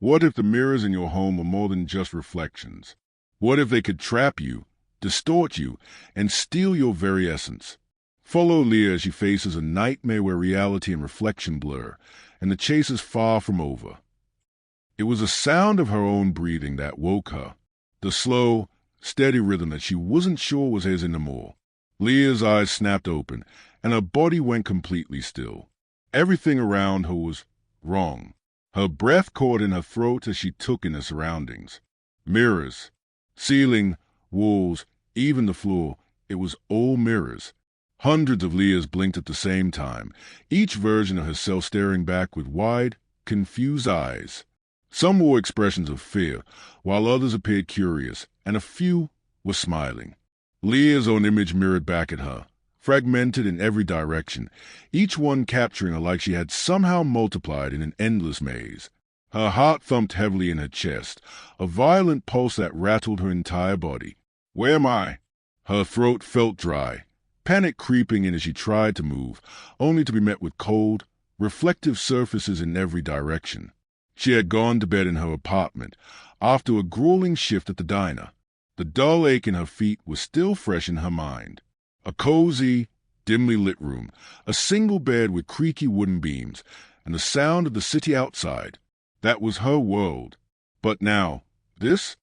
What if the mirrors in your home were more than just reflections? What if they could trap you, distort you, and steal your very essence? Follow Leah as she faces a nightmare where reality and reflection blur, and the chase is far from over. It was the sound of her own breathing that woke her, the slow, steady rhythm that she wasn't sure was hers anymore. Leah's eyes snapped open, and her body went completely still. Everything around her was wrong. Her breath caught in her throat as she took in her surroundings. Mirrors. Ceiling, walls, even the floor. It was all mirrors. Hundreds of Leahs blinked at the same time, each version of herself staring back with wide, confused eyes. Some wore expressions of fear, while others appeared curious, and a few were smiling. Leah's own image mirrored back at her, fragmented in every direction, each one capturing her like she had somehow multiplied in an endless maze. Her heart thumped heavily in her chest, a violent pulse that rattled her entire body. Where am I? Her throat felt dry, panic creeping in as she tried to move, only to be met with cold, reflective surfaces in every direction. She had gone to bed in her apartment, after a grueling shift at the diner. The dull ache in her feet was still fresh in her mind. A cozy, dimly lit room, a single bed with creaky wooden beams, and the sound of the city outside. That was her world. But now, this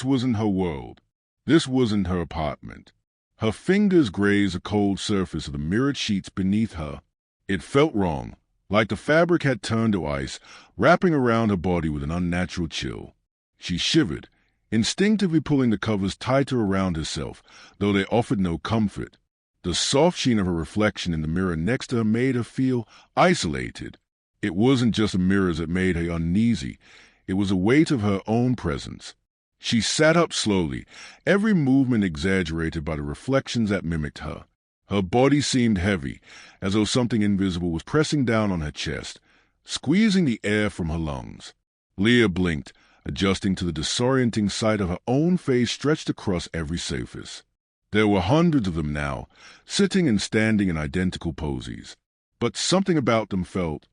wasn't her world. This wasn't her apartment. Her fingers grazed the cold surface of the mirrored sheets beneath her. It felt wrong, like the fabric had turned to ice, wrapping around her body with an unnatural chill. She shivered, instinctively pulling the covers tighter around herself, though they offered no comfort. The soft sheen of her reflection in the mirror next to her made her feel isolated. It wasn't just the mirrors that made her uneasy. It was a weight of her own presence. She sat up slowly, every movement exaggerated by the reflections that mimicked her. Her body seemed heavy, as though something invisible was pressing down on her chest, squeezing the air from her lungs. Leah blinked, adjusting to the disorienting sight of her own face stretched across every surface. There were hundreds of them now, sitting and standing in identical poses. But something about them felt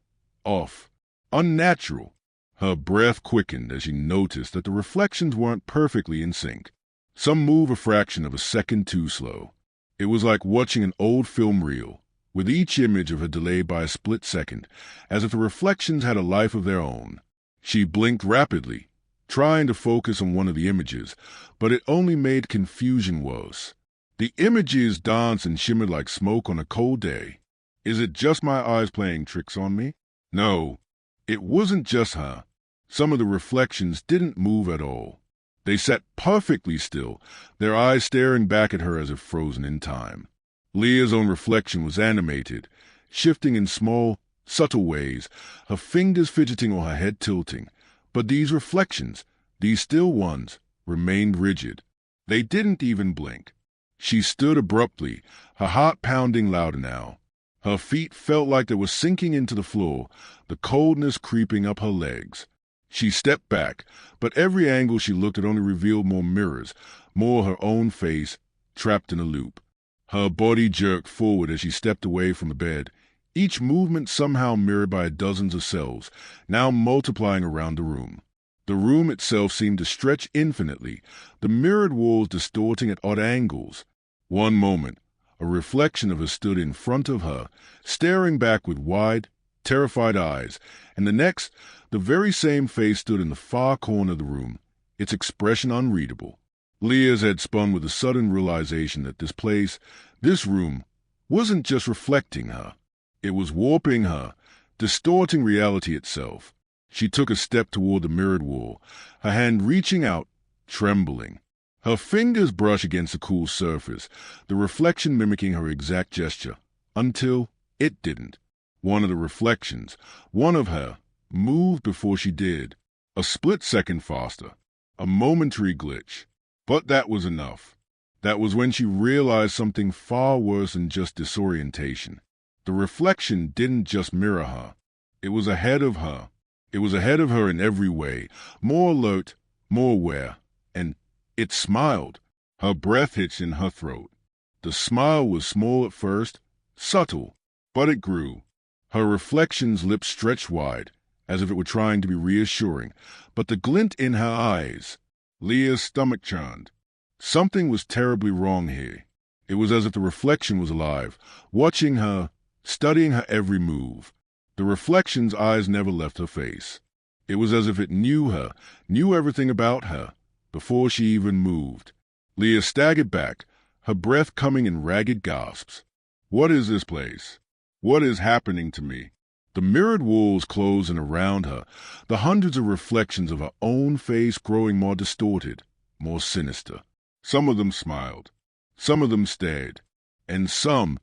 off, unnatural. Her breath quickened as she noticed that the reflections weren't perfectly in sync. Some move a fraction of a second too slow. It was like watching an old film reel, with each image of her delayed by a split second, as if the reflections had a life of their own. She blinked rapidly, trying to focus on one of the images, but it only made confusion worse. The images danced and shimmered like smoke on a cold day. Is it just my eyes playing tricks on me? No, it wasn't just her. Some of the reflections didn't move at all. They sat perfectly still, their eyes staring back at her as if frozen in time. Leah's own reflection was animated, shifting in small, subtle ways, her fingers fidgeting or her head tilting. But these reflections, these still ones, remained rigid. They didn't even blink. She stood abruptly, her heart pounding louder now. Her feet felt like they were sinking into the floor, the coldness creeping up her legs. She stepped back, but every angle she looked at only revealed more mirrors, more her own face, trapped in a loop. Her body jerked forward as she stepped away from the bed, each movement somehow mirrored by dozens of cells, now multiplying around the room. The room itself seemed to stretch infinitely, the mirrored walls distorting at odd angles. One moment, a reflection of her stood in front of her, staring back with wide, terrified eyes, and the next, the very same face stood in the far corner of the room, its expression unreadable. Leah's head spun with a sudden realization that this place, this room, wasn't just reflecting her. It was warping her, distorting reality itself. She took a step toward the mirrored wall, her hand reaching out, trembling. Her fingers brushed against the cool surface, the reflection mimicking her exact gesture, until it didn't. One of the reflections, one of her, moved before she did, a split second faster, a momentary glitch. But that was enough. That was when she realized something far worse than just disorientation. The reflection didn't just mirror her. It was ahead of her. It was ahead of her in every way, more alert, more aware, and it smiled. Her breath hitched in her throat. The smile was small at first, subtle, but it grew. Her reflection's lips stretched wide, as if it were trying to be reassuring, but the glint in her eyes. Leah's stomach churned. Something was terribly wrong here. It was as if the reflection was alive, watching her, studying her every move. The reflection's eyes never left her face. It was as if it knew her, knew everything about her, before she even moved. Leah staggered back, her breath coming in ragged gasps. What is this place? What is happening to me? The mirrored walls closed in around her, the hundreds of reflections of her own face growing more distorted, more sinister. Some of them smiled. Some of them stared. And some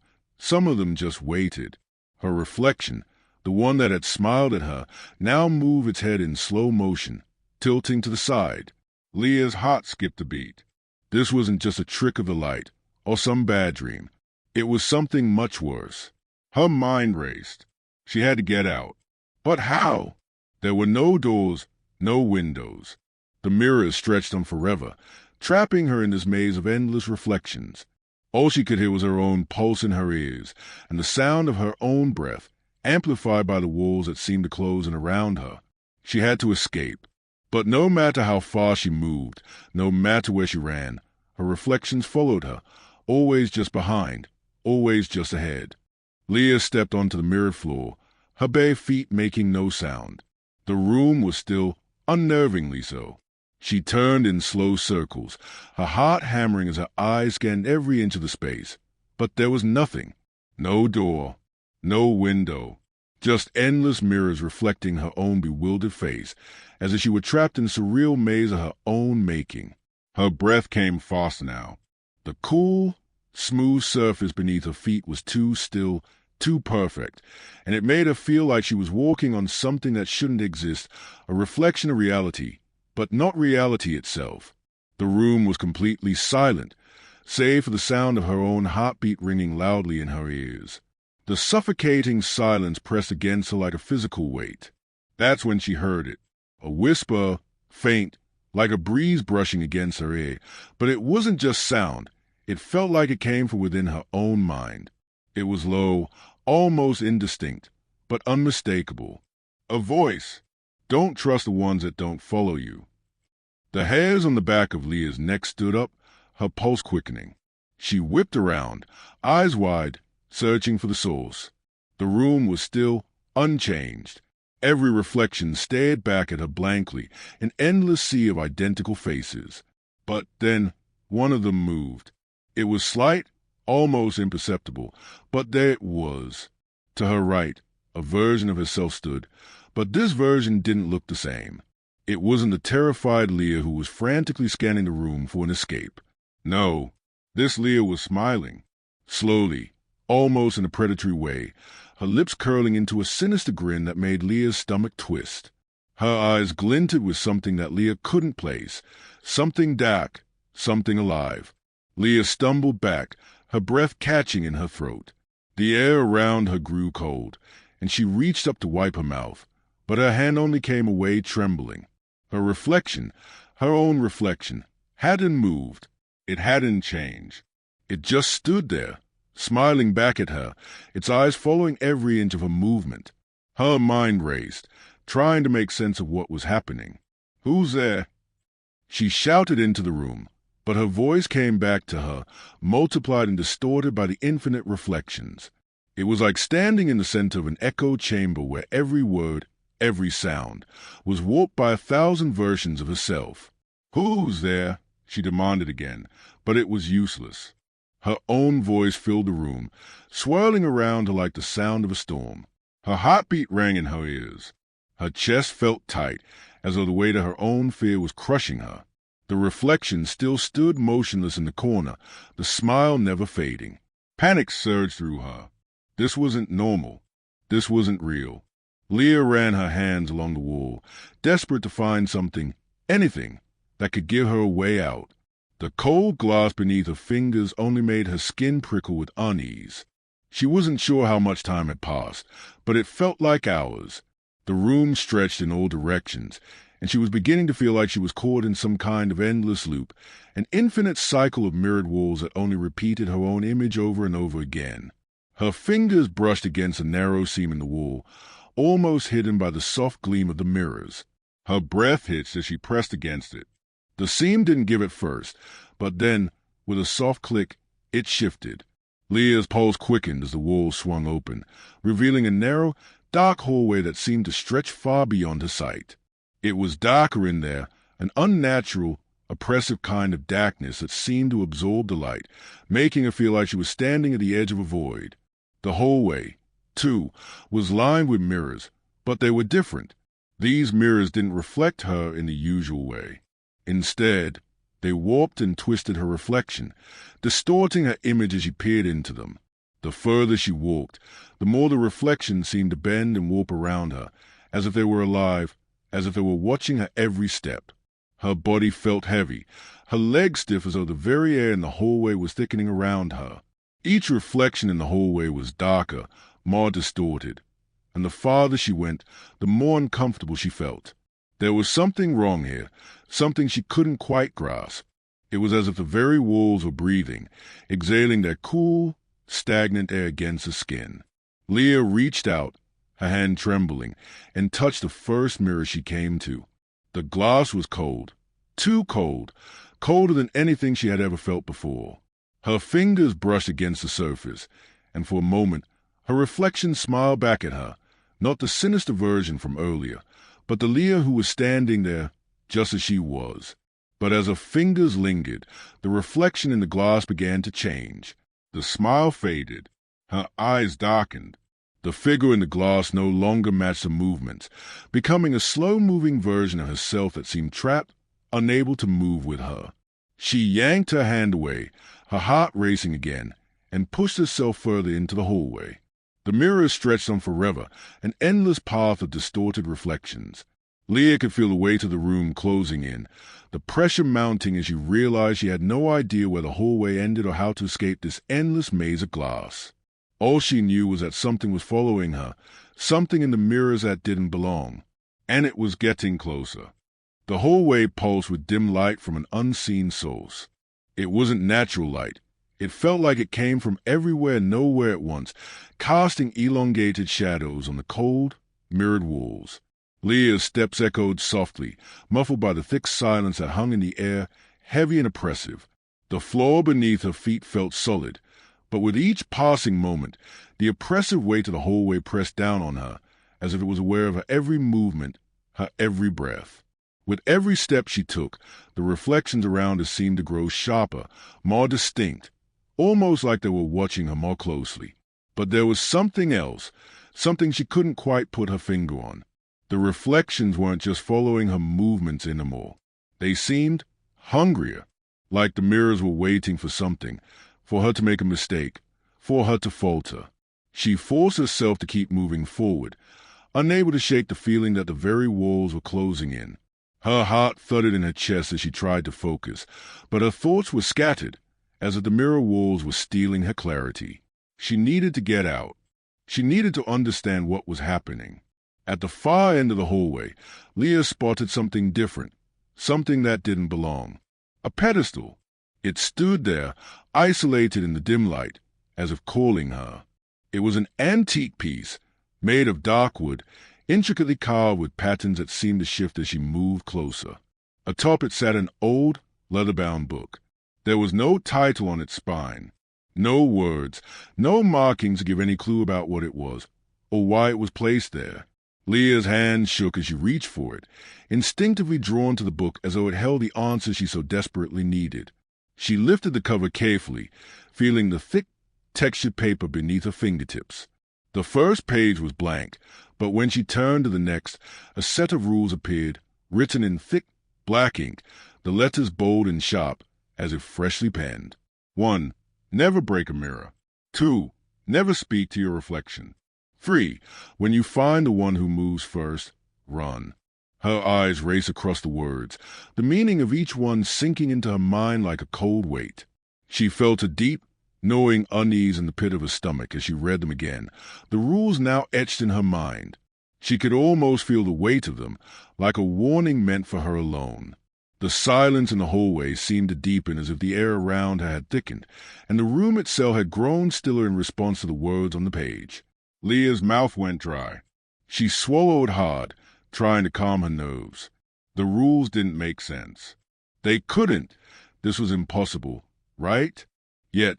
of them just waited. Her reflection, the one that had smiled at her, now moved its head in slow motion, tilting to the side. Leah's heart skipped a beat. This wasn't just a trick of the light, or some bad dream. It was something much worse. Her mind raced. She had to get out. But how? There were no doors, no windows. The mirrors stretched on forever, trapping her in this maze of endless reflections. All she could hear was her own pulse in her ears, and the sound of her own breath, amplified by the walls that seemed to close in around her. She had to escape. But no matter how far she moved, no matter where she ran, her reflections followed her, always just behind, always just ahead. Leah stepped onto the mirrored floor, her bare feet making no sound. The room was still, unnervingly so. She turned in slow circles, her heart hammering as her eyes scanned every inch of the space. But there was nothing. No door, no window, just endless mirrors reflecting her own bewildered face, as if she were trapped in a surreal maze of her own making. Her breath came fast now. The cool, smooth surface beneath her feet was too still, too perfect, and it made her feel like she was walking on something that shouldn't exist, a reflection of reality, but not reality itself. The room was completely silent, save for the sound of her own heartbeat ringing loudly in her ears. The suffocating silence pressed against her like a physical weight. That's when she heard it. A whisper, faint, like a breeze brushing against her ear. But it wasn't just sound. It felt like it came from within her own mind. It was low, almost indistinct, but unmistakable. A voice. Don't trust the ones that don't follow you. The hairs on the back of Leah's neck stood up, her pulse quickening. She whipped around, eyes wide, searching for the source. The room was still, unchanged. Every reflection stared back at her blankly, an endless sea of identical faces. But then one of them moved. It was slight, almost imperceptible, but there it was. To her right, a version of herself stood, but this version didn't look the same. It wasn't the terrified Leah who was frantically scanning the room for an escape. No, this Leah was smiling, slowly, almost in a predatory way, her lips curling into a sinister grin that made Leah's stomach twist. Her eyes glinted with something that Leah couldn't place, something dark, something alive. Leah stumbled back, her breath catching in her throat. The air around her grew cold, and she reached up to wipe her mouth, but her hand only came away trembling. Her reflection, her own reflection, hadn't moved. It hadn't changed. It just stood there, smiling back at her, its eyes following every inch of her movement. Her mind raced, trying to make sense of what was happening. "Who's there?" She shouted into the room, but her voice came back to her, multiplied and distorted by the infinite reflections. It was like standing in the center of an echo chamber where every word, every sound, was warped by 1,000 versions of herself. "Who's there?" she demanded again, but it was useless. Her own voice filled the room, swirling around her like the sound of a storm. Her heartbeat rang in her ears. Her chest felt tight, as though the weight of her own fear was crushing her. The reflection still stood motionless in the corner, the smile never fading. Panic surged through her. This wasn't normal. This wasn't real. Leah ran her hands along the wall, desperate to find something, anything, that could give her a way out. The cold glass beneath her fingers only made her skin prickle with unease. She wasn't sure how much time had passed, but it felt like hours. The room stretched in all directions, and she was beginning to feel like she was caught in some kind of endless loop, an infinite cycle of mirrored walls that only repeated her own image over and over again. Her fingers brushed against a narrow seam in the wall, almost hidden by the soft gleam of the mirrors. Her breath hitched as she pressed against it. The seam didn't give at first, but then, with a soft click, it shifted. Leah's pulse quickened as the walls swung open, revealing a narrow, dark hallway that seemed to stretch far beyond her sight. It was darker in there, an unnatural, oppressive kind of darkness that seemed to absorb the light, making her feel like she was standing at the edge of a void. The hallway, too, was lined with mirrors, but they were different. These mirrors didn't reflect her in the usual way. Instead, they warped and twisted her reflection, distorting her image as she peered into them. The further she walked, the more the reflection seemed to bend and warp around her, as if they were alive, as if they were watching her every step. Her body felt heavy, her legs stiff as though the very air in the hallway was thickening around her. Each reflection in the hallway was darker, more distorted, and the farther she went, the more uncomfortable she felt. There was something wrong here, something she couldn't quite grasp. It was as if the very walls were breathing, exhaling their cool, stagnant air against her skin. Leah reached out, her hand trembling, and touched the first mirror she came to. The glass was cold, too cold, colder than anything she had ever felt before. Her fingers brushed against the surface, and for a moment her reflection smiled back at her, not the sinister version from earlier, but the Leah who was standing there just as she was. But as her fingers lingered, the reflection in the glass began to change. The smile faded, her eyes darkened. The figure in the glass no longer matched her movements, becoming a slow-moving version of herself that seemed trapped, unable to move with her. She yanked her hand away, her heart racing again, and pushed herself further into the hallway. The mirrors stretched on forever, an endless path of distorted reflections. Leah could feel the weight of the room closing in, the pressure mounting as she realized she had no idea where the hallway ended or how to escape this endless maze of glass. All she knew was that something was following her, something in the mirrors that didn't belong, and it was getting closer. The hallway pulsed with dim light from an unseen source. It wasn't natural light. It felt like it came from everywhere and nowhere at once, casting elongated shadows on the cold, mirrored walls. Leah's steps echoed softly, muffled by the thick silence that hung in the air, heavy and oppressive. The floor beneath her feet felt solid, but with each passing moment, the oppressive weight of the hallway pressed down on her, as if it was aware of her every movement, her every breath. With every step she took, the reflections around her seemed to grow sharper, more distinct, almost like they were watching her more closely. But there was something else, something she couldn't quite put her finger on. The reflections weren't just following her movements anymore. They seemed hungrier, like the mirrors were waiting for something, for her to make a mistake, for her to falter. She forced herself to keep moving forward, unable to shake the feeling that the very walls were closing in. Her heart thudded in her chest as she tried to focus, but her thoughts were scattered, as if the mirror walls were stealing her clarity. She needed to get out. She needed to understand what was happening. At the far end of the hallway, Leah spotted something different, something that didn't belong. A pedestal. It stood there, isolated in the dim light, as if calling her. It was an antique piece, made of dark wood, intricately carved with patterns that seemed to shift as she moved closer. Atop it sat an old, leather-bound book. There was no title on its spine, no words, no markings to give any clue about what it was, or why it was placed there. Leah's hand shook as she reached for it, instinctively drawn to the book as though it held the answer she so desperately needed. She lifted the cover carefully, feeling the thick, textured paper beneath her fingertips. The first page was blank, but when she turned to the next, a set of rules appeared, written in thick, black ink, the letters bold and sharp, as if freshly penned. 1. Never break a mirror. 2. Never speak to your reflection. 3. When you find the one who moves first, run. Her eyes raced across the words, the meaning of each one sinking into her mind like a cold weight. She felt a deep, gnawing unease in the pit of her stomach as she read them again, the rules now etched in her mind. She could almost feel the weight of them, like a warning meant for her alone. The silence in the hallway seemed to deepen as if the air around her had thickened, and the room itself had grown stiller in response to the words on the page. Leah's mouth went dry. She swallowed hard, trying to calm her nerves. The rules didn't make sense. They couldn't. This was impossible, right? Yet,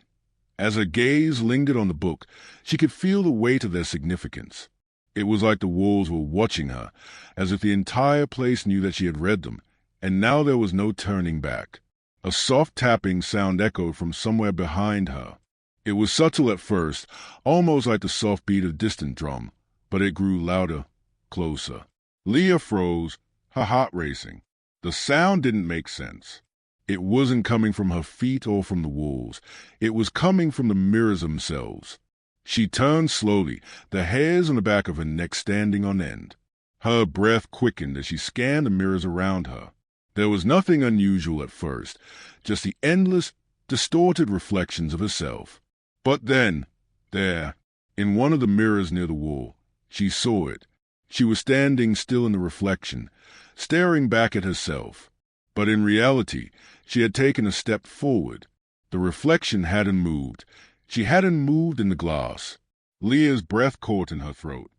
as her gaze lingered on the book, she could feel the weight of their significance. It was like the walls were watching her, as if the entire place knew that she had read them, and now there was no turning back. A soft tapping sound echoed from somewhere behind her. It was subtle at first, almost like the soft beat of a distant drum, but it grew louder, closer. Leah froze, her heart racing. The sound didn't make sense. It wasn't coming from her feet or from the walls. It was coming from the mirrors themselves. She turned slowly, the hairs on the back of her neck standing on end. Her breath quickened as she scanned the mirrors around her. There was nothing unusual at first, just the endless, distorted reflections of herself. But then, there, in one of the mirrors near the wall, she saw it. She was standing still in the reflection, staring back at herself. But in reality, she had taken a step forward. The reflection hadn't moved. She hadn't moved in the glass. Leah's breath caught in her throat.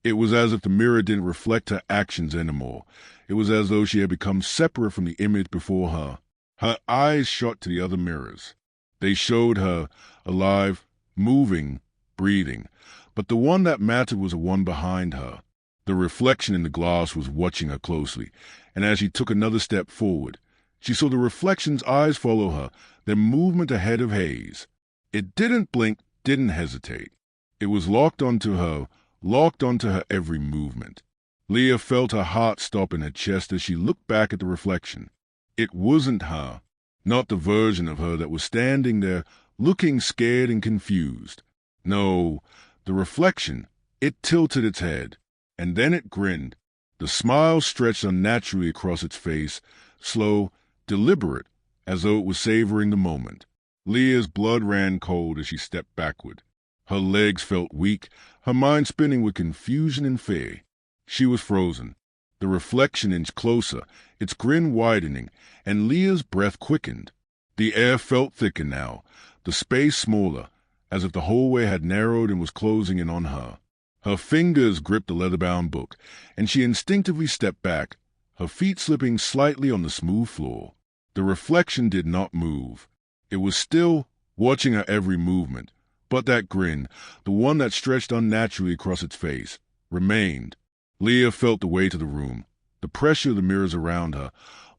It was as if the mirror didn't reflect her actions anymore. It was as though she had become separate from the image before her. Her eyes shot to the other mirrors. They showed her, alive, moving, breathing. But the one that mattered was the one behind her. The reflection in the glass was watching her closely, and as she took another step forward, she saw the reflection's eyes follow her, their movement ahead of Hayes. It didn't blink, didn't hesitate. It was locked onto her every movement. Leah felt her heart stop in her chest as she looked back at the reflection. It wasn't her, not the version of her that was standing there, looking scared and confused. No, the reflection, it tilted its head, and then it grinned. The smile stretched unnaturally across its face, slow, deliberate, as though it was savoring the moment. Leah's blood ran cold as she stepped backward. Her legs felt weak, her mind spinning with confusion and fear. She was frozen. The reflection inched closer, its grin widening, and Leah's breath quickened. The air felt thicker now, the space smaller, as if the hallway had narrowed and was closing in on her. Her fingers gripped the leather-bound book, and she instinctively stepped back, her feet slipping slightly on the smooth floor. The reflection did not move. It was still, watching her every movement, but that grin, the one that stretched unnaturally across its face, remained. Leah felt the weight of the room, the pressure of the mirrors around her,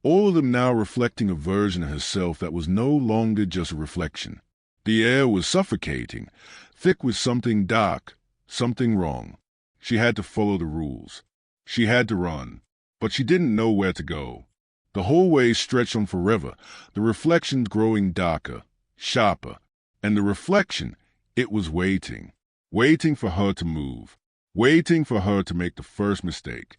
all of them now reflecting a version of herself that was no longer just a reflection. The air was suffocating, thick with something dark, something wrong. She had to follow the rules. She had to run, but she didn't know where to go. The hallway stretched on forever, the reflections growing darker, sharper, and the reflection, it was waiting for her to move, waiting for her to make the first mistake.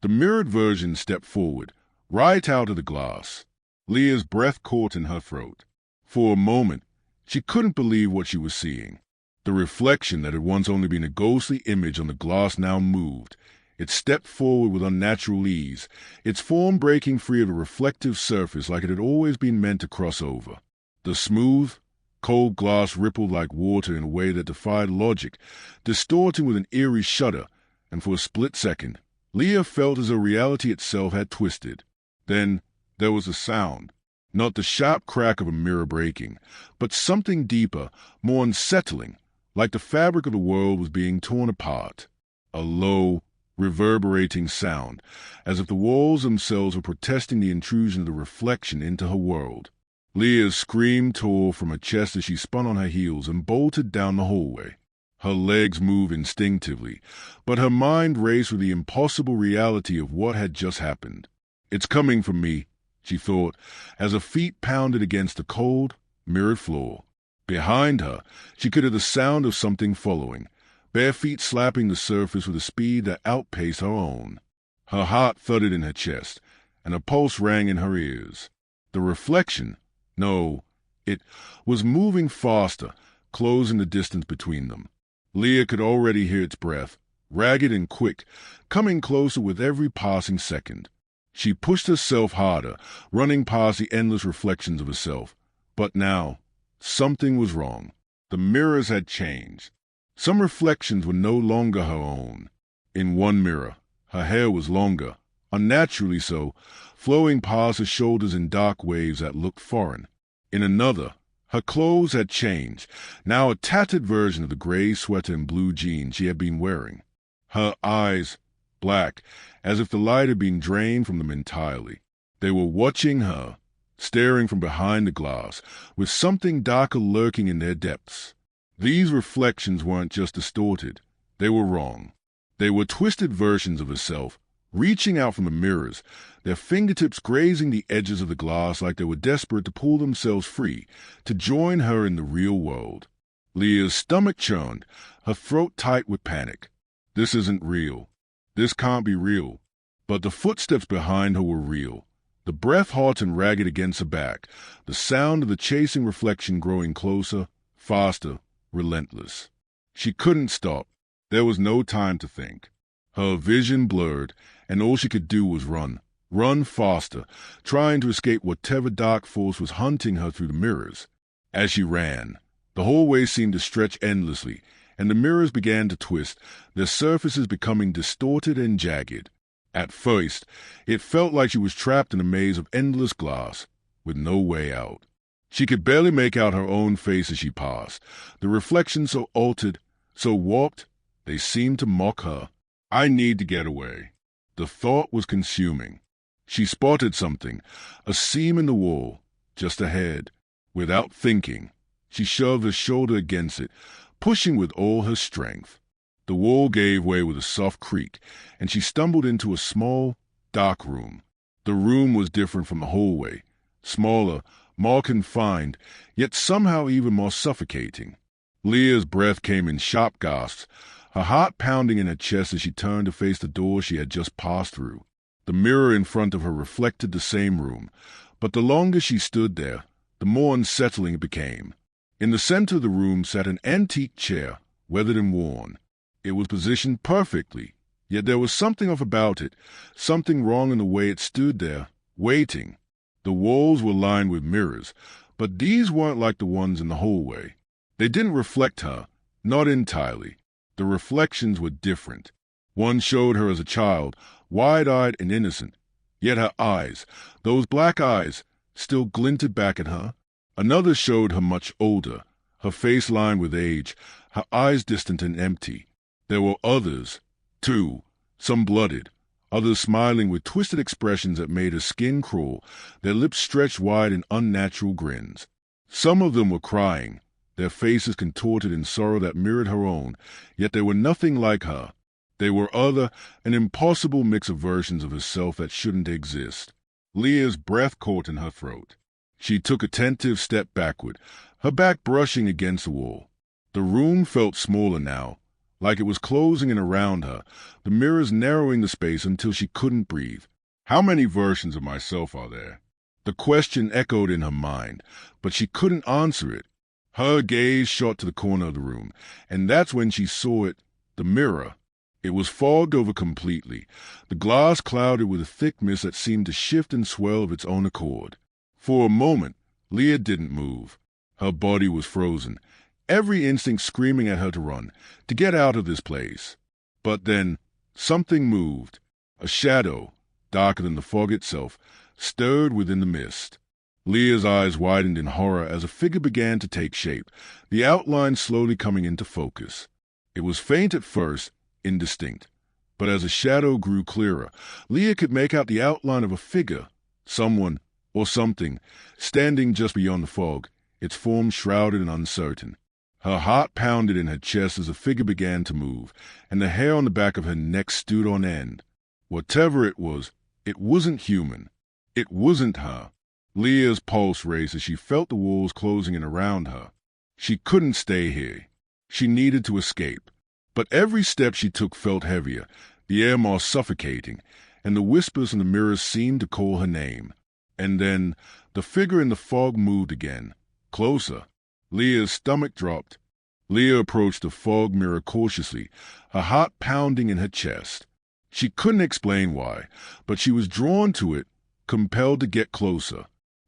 The mirrored version stepped forward, right out of the glass. Leah's breath caught in her throat. For a moment, she couldn't believe what she was seeing. The reflection that had once only been a ghostly image on the glass now moved. It stepped forward with unnatural ease, its form breaking free of the reflective surface like it had always been meant to cross over. The smooth, cold glass rippled like water in a way that defied logic, distorting with an eerie shudder, and for a split second, Leah felt as though reality itself had twisted. Then there was a sound, not the sharp crack of a mirror breaking, but something deeper, more unsettling, like the fabric of the world was being torn apart. A low, reverberating sound, as if the walls themselves were protesting the intrusion of the reflection into her world. Leah's scream tore from her chest as she spun on her heels and bolted down the hallway. Her legs moved instinctively, but her mind raced with the impossible reality of what had just happened. It's coming for me, she thought, as her feet pounded against the cold, mirrored floor. Behind her, she could hear the sound of something following, bare feet slapping the surface with a speed that outpaced her own. Her heart thudded in her chest, and a pulse rang in her ears. The reflection, no, it was moving faster, closing the distance between them. Leah could already hear its breath, ragged and quick, coming closer with every passing second. She pushed herself harder, running past the endless reflections of herself. But now, something was wrong. The mirrors had changed. Some reflections were no longer her own. In one mirror, her hair was longer, unnaturally so, flowing past her shoulders in dark waves that looked foreign. In another, her clothes had changed, now a tattered version of the gray sweater and blue jeans she had been wearing. Her eyes, black, as if the light had been drained from them entirely. They were watching her, staring from behind the glass, with something darker lurking in their depths. These reflections weren't just distorted, they were wrong. They were twisted versions of herself, reaching out from the mirrors, their fingertips grazing the edges of the glass like they were desperate to pull themselves free, to join her in the real world. Leah's stomach churned, her throat tight with panic. This isn't real. This can't be real. But the footsteps behind her were real. The breath hot and ragged against her back, the sound of the chasing reflection growing closer, faster, relentless. She couldn't stop. There was no time to think. Her vision blurred, and all she could do was run faster, trying to escape whatever dark force was hunting her through the mirrors. As she ran, the hallway seemed to stretch endlessly, and the mirrors began to twist, their surfaces becoming distorted and jagged. At first, it felt like she was trapped in a maze of endless glass, with no way out. She could barely make out her own face as she passed, the reflections so altered, so warped, they seemed to mock her. I need to get away. The thought was consuming. She spotted something, a seam in the wall, just ahead. Without thinking, she shoved her shoulder against it, pushing with all her strength. The wall gave way with a soft creak, and she stumbled into a small, dark room. The room was different from the hallway, smaller, more confined, yet somehow even more suffocating. Leah's breath came in sharp gasps, her heart pounding in her chest as she turned to face the door she had just passed through. The mirror in front of her reflected the same room, but the longer she stood there, the more unsettling it became. In the center of the room sat an antique chair, weathered and worn. It was positioned perfectly, yet there was something off about it, something wrong in the way it stood there, waiting. The walls were lined with mirrors, but these weren't like the ones in the hallway. They didn't reflect her, not entirely. The reflections were different. One showed her as a child, wide-eyed and innocent, yet her eyes, those black eyes, still glinted back at her. Another showed her much older, her face lined with age, her eyes distant and empty. There were others, too, some blooded, others smiling with twisted expressions that made her skin crawl, their lips stretched wide in unnatural grins. Some of them were crying, their faces contorted in sorrow that mirrored her own, yet they were nothing like her. They were other, an impossible mix of versions of herself that shouldn't exist. Leah's breath caught in her throat. She took a tentative step backward, her back brushing against the wall. The room felt smaller now, like it was closing in around her, the mirrors narrowing the space until she couldn't breathe. How many versions of myself are there? The question echoed in her mind, but she couldn't answer it. Her gaze shot to the corner of the room, and that's when she saw it, the mirror. It was fogged over completely, the glass clouded with a thick mist that seemed to shift and swell of its own accord. For a moment, Leah didn't move. Her body was frozen, every instinct screaming at her to run, to get out of this place. But then, something moved. A shadow, darker than the fog itself, stirred within the mist. Leah's eyes widened in horror as a figure began to take shape, the outline slowly coming into focus. It was faint at first, indistinct, but as the shadow grew clearer, Leah could make out the outline of a figure, someone or something, standing just beyond the fog, its form shrouded and uncertain. Her heart pounded in her chest as the figure began to move, and the hair on the back of her neck stood on end. Whatever it wasn't human. It wasn't her. Leah's pulse raced as she felt the walls closing in around her. She couldn't stay here. She needed to escape. But every step she took felt heavier, the air more suffocating, and the whispers in the mirrors seemed to call her name. And then the figure in the fog moved again, closer. Leah's stomach dropped. Leah approached the fog mirror cautiously, her heart pounding in her chest. She couldn't explain why, but she was drawn to it, compelled to get closer.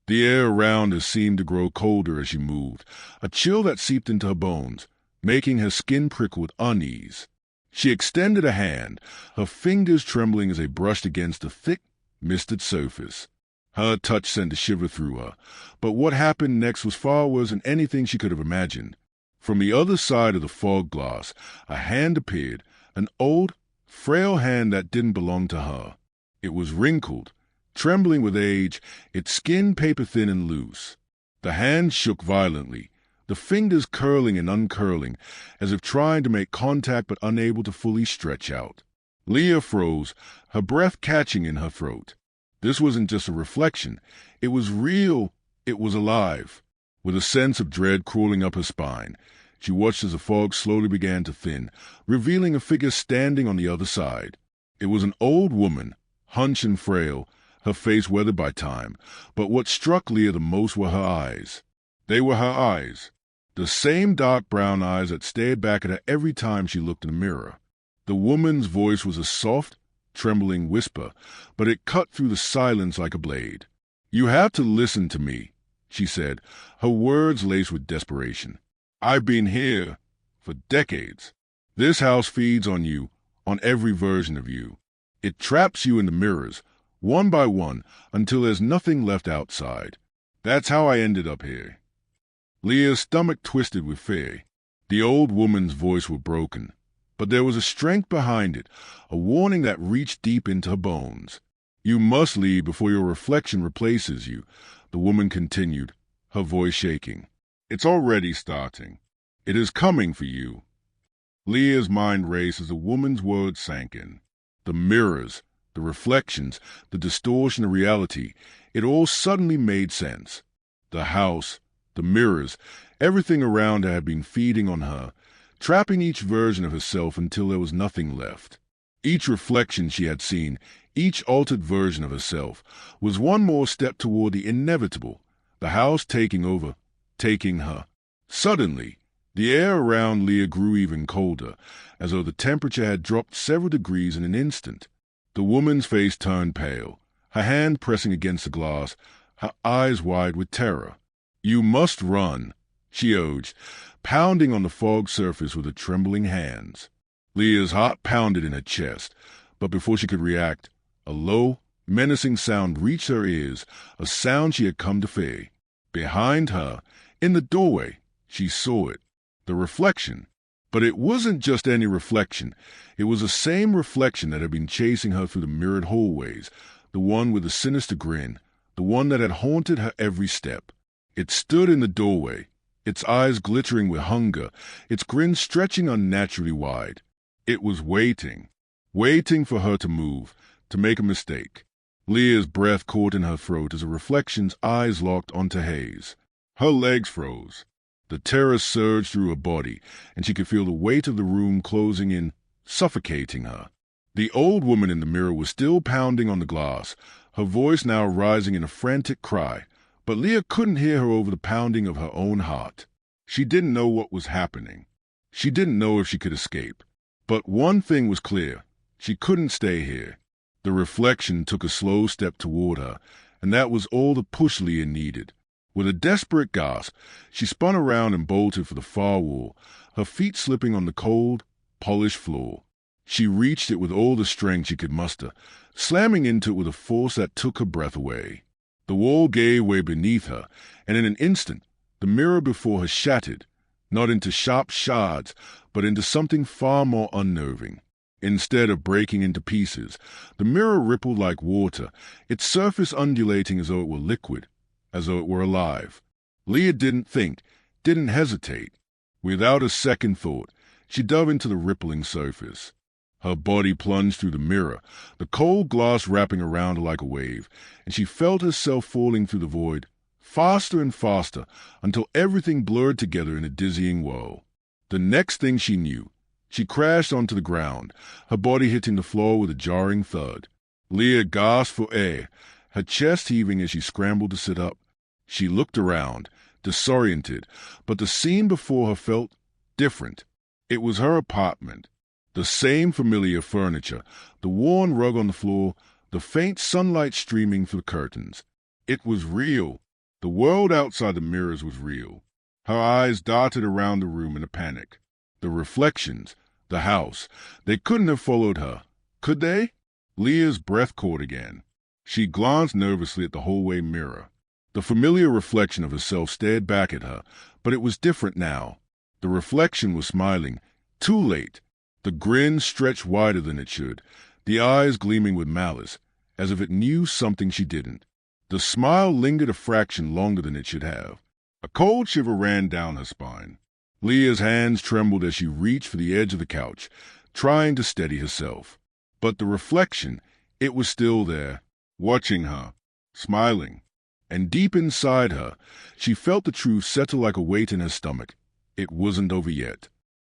The air around her seemed to grow colder as she moved, a chill that seeped into her bones, making her skin prickle with unease. She extended a hand, her fingers trembling as they brushed against the thick, misted surface. Her touch sent a shiver through her, but what happened next was far worse than anything she could have imagined. From the other side of the fog glass, a hand appeared, an old, frail hand that didn't belong to her. It was wrinkled, trembling with age, its skin paper-thin and loose. The hand shook violently, the fingers curling and uncurling, as if trying to make contact but unable to fully stretch out. Leah froze, her breath catching in her throat. This wasn't just a reflection. It was real. It was alive. With a sense of dread crawling up her spine, she watched as the fog slowly began to thin, revealing a figure standing on the other side. It was an old woman, hunched and frail, her face weathered by time, but what struck Leah the most were her eyes. They were her eyes. The same dark brown eyes that stared back at her every time she looked in the mirror. The woman's voice was a soft, trembling whisper, but it cut through the silence like a blade. "You have to listen to me," she said, her words laced with desperation. "I've been here for decades. This house feeds on you, on every version of you. It traps you in the mirrors, one by one, until there's nothing left outside. That's how I ended up here." Leah's stomach twisted with fear. The old woman's voice was broken, but there was a strength behind it, a warning that reached deep into her bones. "You must leave before your reflection replaces you," the woman continued, her voice shaking. "It's already starting. It is coming for you." Leah's mind raced as the woman's words sank in. The mirrors, the reflections, the distortion of reality, it all suddenly made sense. The house, the mirrors, everything around her had been feeding on her, trapping each version of herself until there was nothing left. Each reflection she had seen, each altered version of herself, was one more step toward the inevitable, the house taking over, taking her. Suddenly, the air around Leah grew even colder, as though the temperature had dropped several degrees in an instant. The woman's face turned pale, her hand pressing against the glass, her eyes wide with terror. "You must run," she urged, pounding on the fog surface with her trembling hands. Leah's heart pounded in her chest, but before she could react, a low, menacing sound reached her ears, a sound she had come to fear. Behind her, in the doorway, she saw it, the reflection. But it wasn't just any reflection. It was the same reflection that had been chasing her through the mirrored hallways, the one with the sinister grin, the one that had haunted her every step. It stood in the doorway, its eyes glittering with hunger, its grin stretching unnaturally wide. It was waiting for her to move, to make a mistake. Leah's breath caught in her throat as the reflection's eyes locked onto Hayes. Her legs froze. The terror surged through her body, and she could feel the weight of the room closing in, suffocating her. The old woman in the mirror was still pounding on the glass, her voice now rising in a frantic cry. But Leah couldn't hear her over the pounding of her own heart. She didn't know what was happening. She didn't know if she could escape. But one thing was clear. She couldn't stay here. The reflection took a slow step toward her, and that was all the push Leah needed. With a desperate gasp, she spun around and bolted for the far wall, her feet slipping on the cold, polished floor. She reached it with all the strength she could muster, slamming into it with a force that took her breath away. The wall gave way beneath her, and in an instant, the mirror before her shattered, not into sharp shards, but into something far more unnerving. Instead of breaking into pieces, the mirror rippled like water, its surface undulating as though it were liquid, as though it were alive. Leah didn't think, didn't hesitate. Without a second thought, she dove into the rippling surface. Her body plunged through the mirror, the cold glass wrapping around her like a wave, and she felt herself falling through the void, faster and faster, until everything blurred together in a dizzying whirl. The next thing she knew, she crashed onto the ground, her body hitting the floor with a jarring thud. Leah gasped for air, her chest heaving as she scrambled to sit up. She looked around, disoriented, but the scene before her felt different. It was her apartment. The same familiar furniture, the worn rug on the floor, the faint sunlight streaming through the curtains. It was real. The world outside the mirrors was real. Her eyes darted around the room in a panic. The reflections, The house. They couldn't have followed her, could they? Leah's breath caught again. She glanced nervously at the hallway mirror. The familiar reflection of herself stared back at her, but it was different now. The reflection was smiling. Too late. The grin stretched wider than it should, the eyes gleaming with malice, as if it knew something she didn't. The smile lingered a fraction longer than it should have. A cold shiver ran down her spine. Leah's hands trembled as she reached for the edge of the couch, trying to steady herself. But the reflection, it was still there, watching her, smiling. And deep inside her, she felt the truth settle like a weight in her stomach. It wasn't over yet.